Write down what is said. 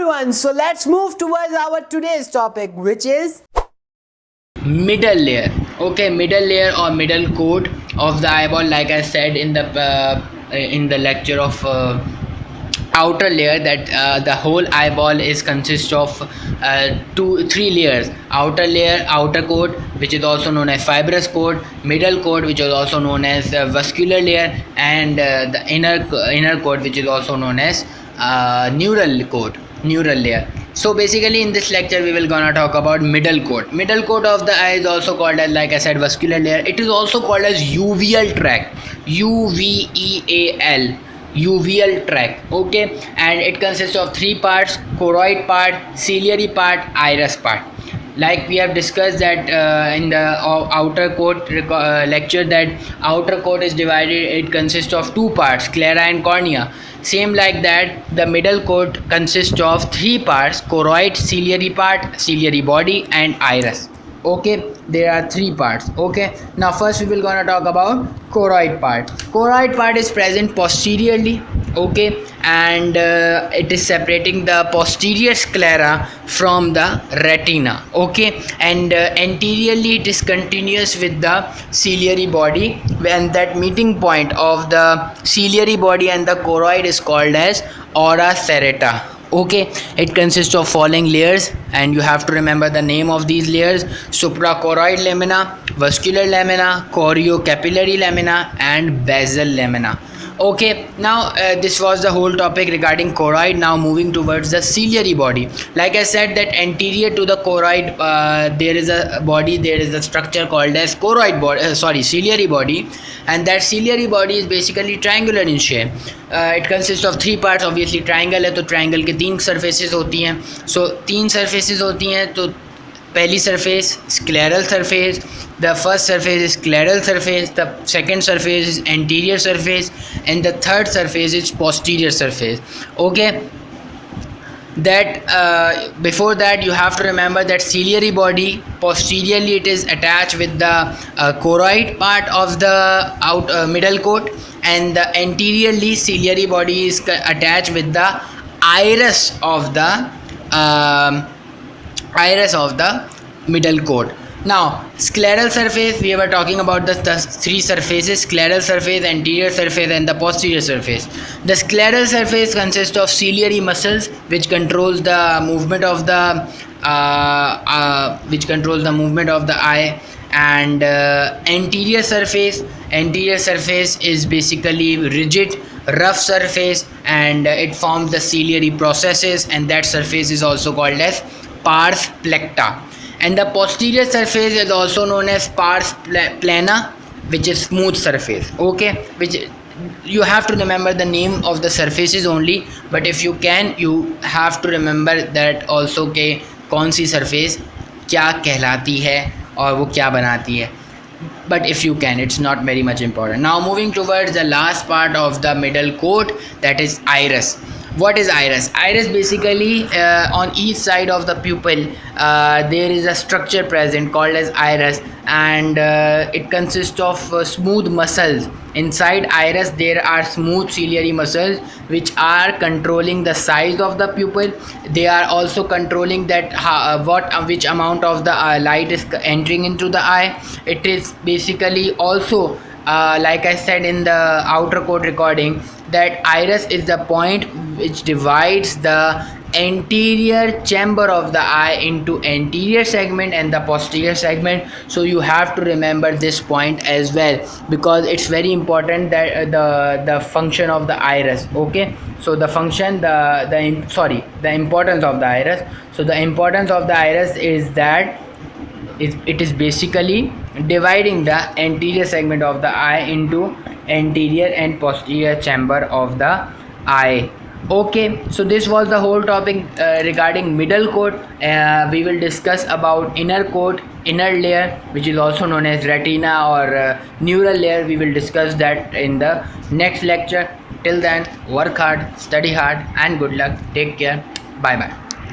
everyone, so let's move towards our today's topic, which is middle layer. Okay, middle layer or middle coat of the eyeball, like I said in the lecture of outer layer, that the whole eyeball is consist of 3 layers: outer layer, outer coat, which is also known as fibrous coat; middle coat, which is also known as vascular layer; and the inner coat, which is also known as neural layer. So basically in this lecture we will gonna talk about middle coat of the eye. Is also called as, like I said, vascular layer. It is also called as uveal tract, uveal tract. Okay, and it consists of 3 parts: choroid part, ciliary part, iris part. Like we have discussed that in the outer coat lecture, that outer coat is divided, it consists of 2 parts: sclera and cornea. Same like that, the middle coat consists of 3 parts: choroid, ciliary part, ciliary body, and iris. Okay, there are 3 parts. Okay, now first we will gonna talk about choroid part. Choroid part is present posteriorly. Okay, and it is separating the posterior sclera from the retina. Okay, and anteriorly it is continuous with the ciliary body, and that meeting point of the ciliary body and the choroid is called as ora serrata. Okay, it consists of following layers, and you have to remember the name of these layers: suprachoroid lamina, vascular lamina, choriocapillary lamina, and basal lamina. Okay, now this was the whole topic regarding choroid. Now moving towards the ciliary body. Like I said, that anterior to the choroid there is a body, there is a structure called as ciliary body, and that ciliary body is basically triangular in shape. It consists of 3 parts. Obviously triangle है तो triangle के 3 surfaces होती हैं. So 3 surfaces होती हैं. तो पहली surface scleral surface, the first surface is scleral surface, the second surface is anterior surface, and the third surface is posterior surface. Okay, that before that you have to remember that ciliary body, posteriorly it is attached with the choroid part of the middle coat, and the anteriorly ciliary body is attached with the iris of the middle coat. Now scleral surface, we were talking about the 3 surfaces: scleral surface, anterior surface, and the posterior surface. The scleral surface consists of ciliary muscles, which controls the movement of the eye. And anterior surface is basically rigid, rough surface, and it forms the ciliary processes, and that surface is also called as pars plecta. And the posterior surface is also known as pars plana, which is smooth surface. Okay, which you have to remember the name of the surfaces only, but if you can, you have to remember that also के कौन सी surface क्या कहलाती है और वो क्या बनाती है. But if you can, it's not very much important. Now moving towards the last part of the middle coat, that is iris. What is iris? Iris basically on each side of the pupil there is a structure present called as iris, and it consists of smooth muscles. Inside iris there are smooth ciliary muscles which are controlling the size of the pupil. They are also controlling that which amount of the light is entering into the eye. It is basically also like I said in the outer coat recording, that iris is the point which divides the anterior chamber of the eye into anterior segment and the posterior segment. So you have to remember this point as well, because it's very important, that the function of the iris. Okay, so the function, the importance of the iris. So the importance of the iris is that it is basically dividing the anterior segment of the eye into anterior and posterior chamber of the eye. Okay, so this was the whole topic regarding middle coat. We will discuss about inner coat, inner layer, which is also known as retina or neural layer. We will discuss that in the next lecture. Till then, work hard, study hard, and good luck. Take care. Bye bye.